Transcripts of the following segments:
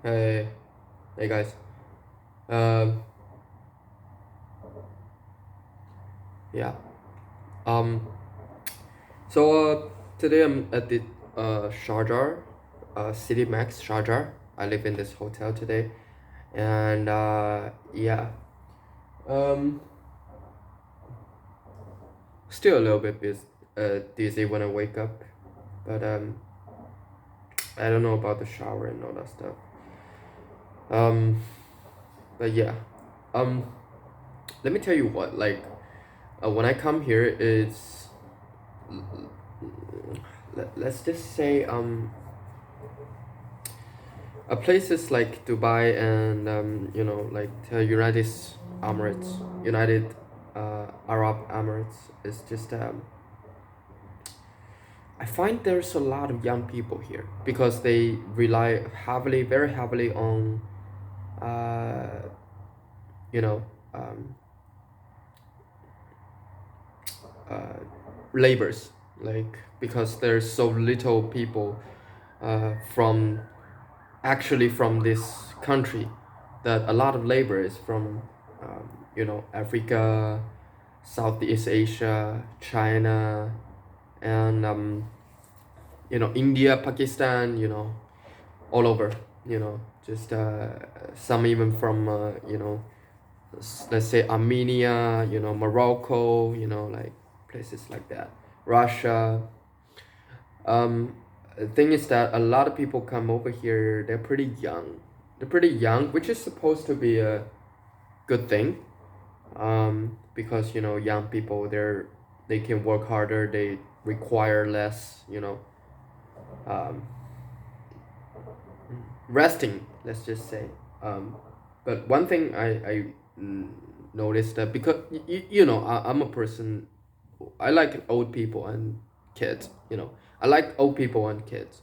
Hey, hey guys. Um, yeah. Um. Today I'm at the Sharjah, City Max Sharjah. I live in this hotel today, and yeah. Um. Still a little bit dizzy when I wake up, but I don't know about the shower and all that stuff. Um. But yeah. Um. Let me tell you what. When I come here, let's just say a places like Dubai and like the United Arab Emirates is just I find there's a lot of young people here because they rely very heavily on uh, you know um, uh, labors, like because there's so little people from actually from this country, that a lot of labor is from Africa, Southeast Asia, China, and India, Pakistan, all over, just some even from let's say Armenia, Morocco, like places like that, Russia. The thing is that a lot of people come over here, they're pretty young. They're pretty young, which is supposed to be a good thing. Because young people, they can work harder, they require less, um, resting, let's just say. But one thing I noticed that because I'm a person, I like old people and kids. I like old people and kids.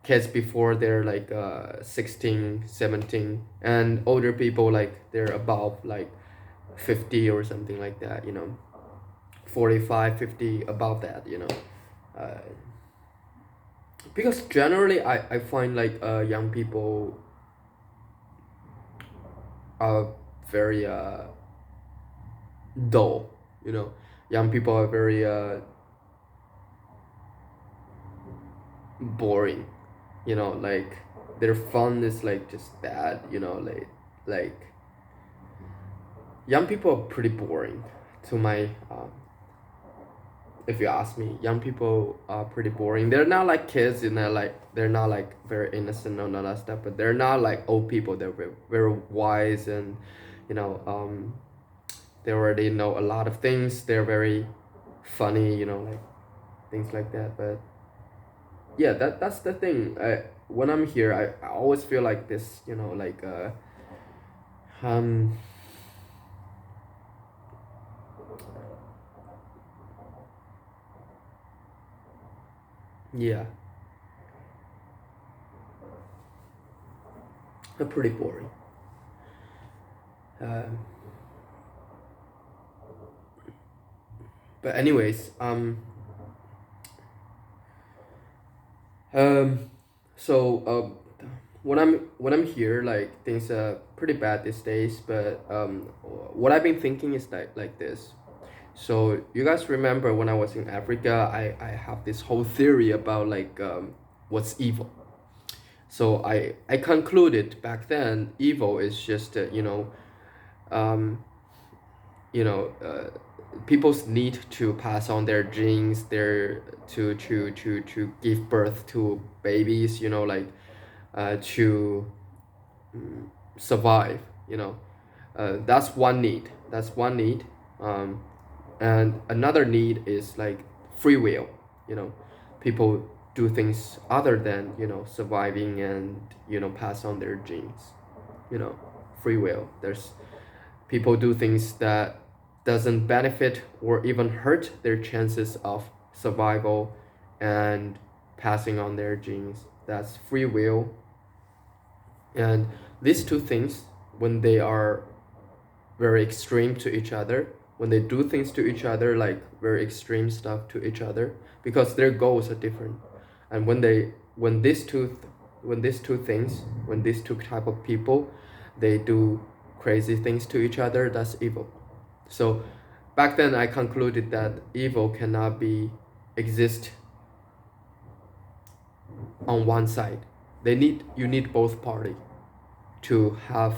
Kids before they're like 16, 17, and older people like they're above like 50 or something like that. 45, 50, above that. Uh, because generally I find like young people are very dull. Young people are very boring. Like their fun is like just bad. Like young people are pretty boring to my if you ask me. Young people are pretty boring. They're not like kids, like they're not like very innocent and all that stuff, but they're not like old people. They're very, very wise, and you know um they already know a lot of things. They're very funny, like things like that. But yeah, that's the thing. When I'm here, I always feel like this, like um yeah, pretty boring. um but anyways, um so when I'm here, like things are pretty bad these days. But what I've been thinking is like this. So you guys remember when I was in Africa, I have this whole theory about like what's evil. So I concluded back then evil is just um, people's need to pass on their genes, their to give birth to babies, like to survive. That's one need. Um, and another need is like free will. People do things other than surviving and pass on their genes. you know Free will. There's people do things that doesn't benefit or even hurt their chances of survival and passing on their genes. That's free will. And these two things, when they are very extreme to each other, when they do things to each other, like very extreme stuff to each other, because their goals are different. And when these two when these two type of people, they do crazy things to each other, that's evil. So back then I concluded that evil cannot be exist on one side. You need both party to have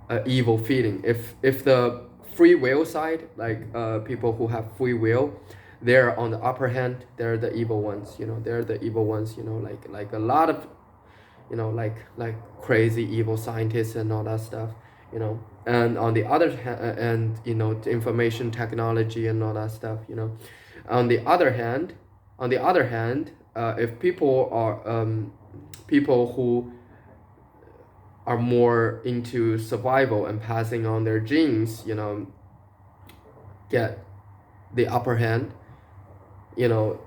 an evil feeling. If the free will side, like people who have free will, they're on the upper hand, they're the evil ones, they're the evil ones, like a lot of, like crazy evil scientists and all that stuff, and on the other hand, and the information technology and all that stuff, on the other hand, if people are people who are more into survival and passing on their genes, get the upper hand, you know,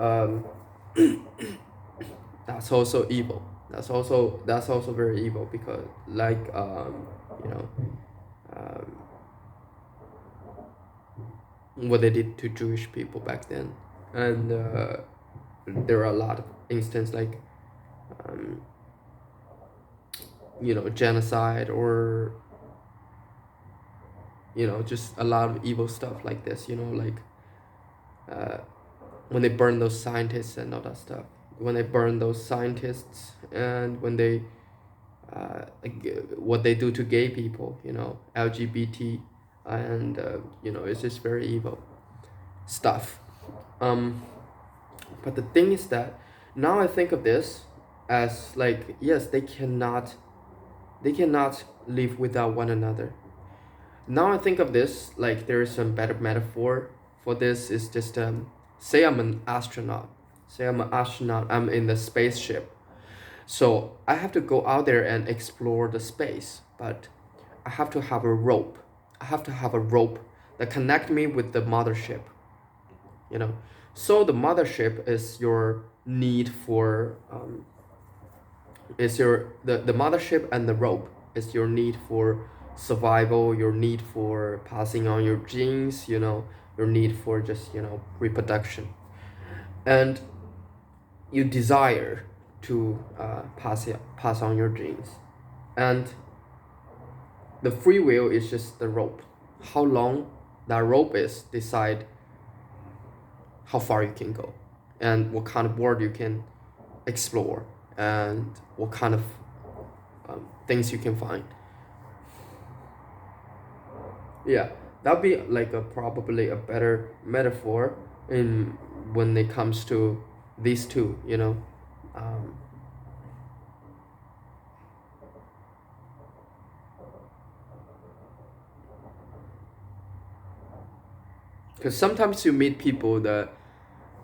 that's also evil. That's also very evil, because like you know um, what they did to Jewish people back then, and there are a lot of instances like um, genocide, or just a lot of evil stuff like this, like uh, when they burn those scientists and all that stuff, when they burn those scientists, and when they what they do to gay people, LGBT, and it's just very evil stuff. um but the thing is that now I think of this as like, yes, they cannot live without one another. Now I think of this like there is some better metaphor for this. Is just say I'm an astronaut. I'm in the spaceship. So I have to go out there and explore the space, but I have to have a rope. I have to have a rope that connect me with the mothership, you know. So the mothership is your need for is your the mothership, and the rope is your need for survival, your need for passing on your genes, your need for just, reproduction. And you desire to pass on your genes. And the free will is just the rope. How long that rope is decide how far you can go, and what kind of world you can explore, and what kind of things you can find. Yeah, that'd be like probably a better metaphor in when it comes to these two, um, because sometimes you meet people that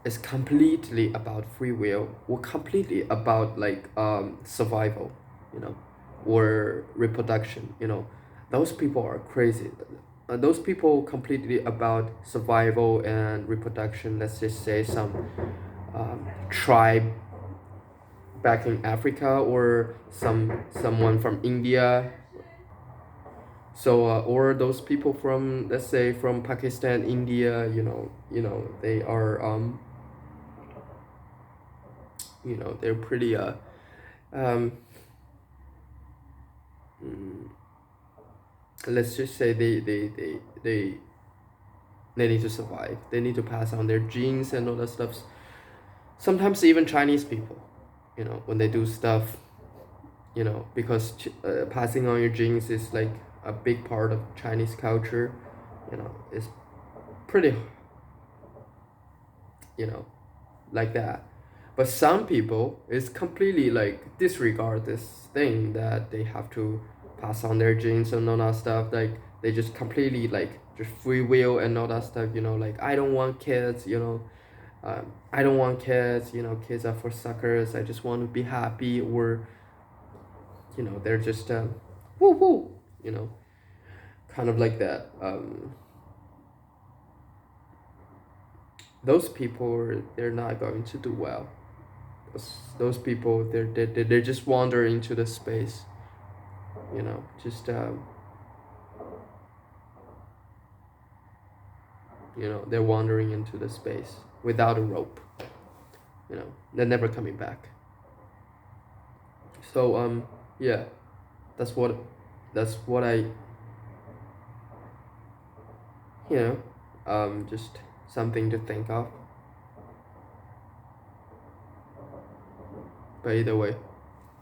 is completely about free will, or completely about like survival, you know or reproduction. Those people are crazy. Those people completely about survival and reproduction. Let's just say some tribe back in Africa, or someone from India. So or those people from, let's say, from Pakistan, India. They are they're pretty um mm, let's just say they need to survive. They need to pass on their genes and all that stuff. Sometimes even Chinese people, when they do stuff, because passing on your genes is like a big part of Chinese culture. It's pretty, you know like that. But some people is completely like disregard this thing that they have to pass on their genes and all that stuff. Like they just completely like just free will and all that stuff. Like I don't want kids. I don't want kids. Kids are for suckers. I just want to be happy. Or they're just woo woo. Kind of like that. Those people, they're not going to do well. Those people, they just wander into the space, just they're wandering into the space without a rope. They're never coming back. So yeah, that's what that's what I, you know, just something to think of. But either way,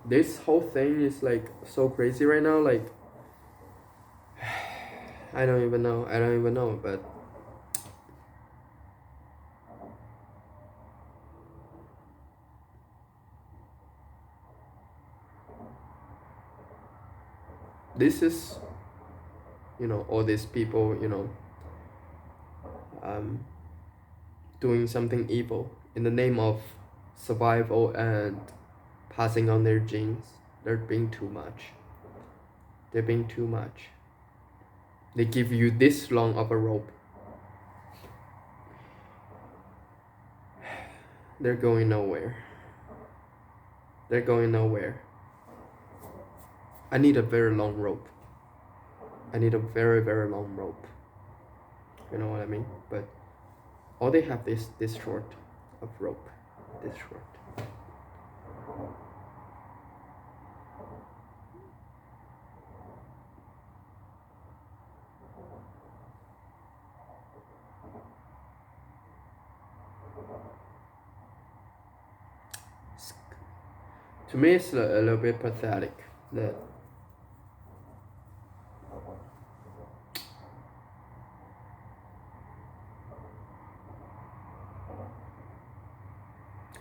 this whole thing is like so crazy right now. Like I don't even know. I don't even know. But this is, all these people, um, doing something evil in the name of survival and passing on their genes. They're being too much. They're being too much. They give you this long of a rope. They're going nowhere. They're going nowhere. I need a very long rope. I need a very, very long rope. You know what I mean? But all they have is this short of rope. This short. To me, it's a little bit pathetic that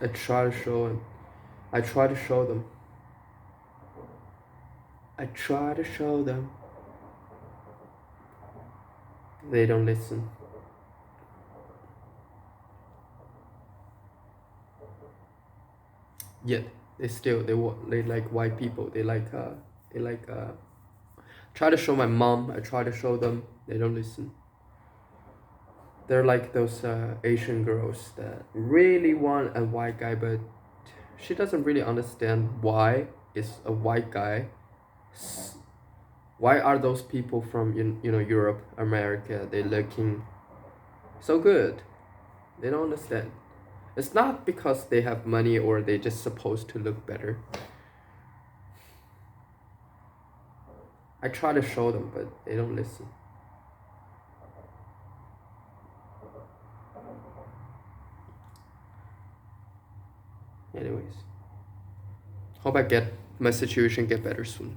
I try to show them. I try to show them. I try to show them. They don't listen. Yet they like white people. They like try to show my mom. I try to show them. They don't listen. They're like those Asian girls that really want a white guy, but she doesn't really understand why is a white guy. Why are those people from Europe, America? They looking so good. They don't understand. It's not because they have money or they just supposed to look better. I try to show them, but they don't listen. Anyways, hope I get my situation get better soon.